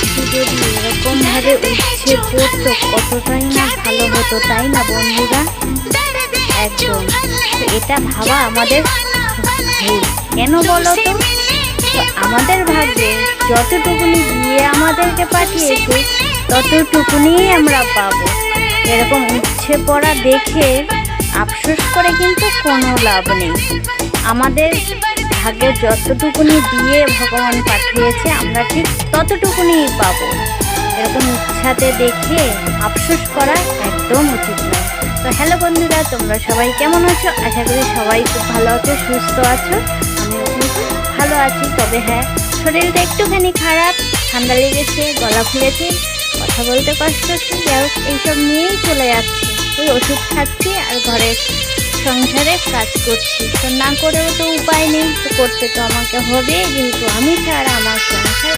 একটু যদি এরকমভাবে উচ্ছে পড়তো কতটাই না ভালো হতো, তাই না বন্ধুরা? একদম। তো এটা ভাবা আমাদের ভুল, কেন বলো তো? তো আমাদের ভাগ্যে যতটুকুনি দিয়ে আমাদেরকে পাঠিয়েছে ততটুকুনি আমরা পাবো। এরকম উচ্ছে পড়া দেখে আফসোস করে কিন্তু কোনো লাভ নেই। আমাদের ভাগ্যে যতটুকুনি দিয়ে ভগবান পাঠিয়েছে আমরা ঠিক ততটুকুনিই পাবো। এরকম ইচ্ছাতে দেখে আফসোস করা একদম উচিত নয়। তো হ্যালো বন্ধুরা, তোমরা সবাই কেমন আছো? আশা করি সবাই খুব ভালো আছো, সুস্থ আছো। আমিও কিন্তু ভালো আছি, তবে হ্যাঁ, শরীরটা একটুখানি খারাপ, ঠান্ডা লেগেছে, গলা ফুলেছে, কথা বলতে কষ্ট হচ্ছে। যাই হোক, এইসব নিয়েই চলে যাচ্ছে। ওই ওষুধ খাচ্ছি আর ঘরের সংসারে কাজ করছি। তো না করেও তো উপায় নেই, তো করতে তো আমাকে হবে, যেহেতু আমি ছাড়া আমার সংসার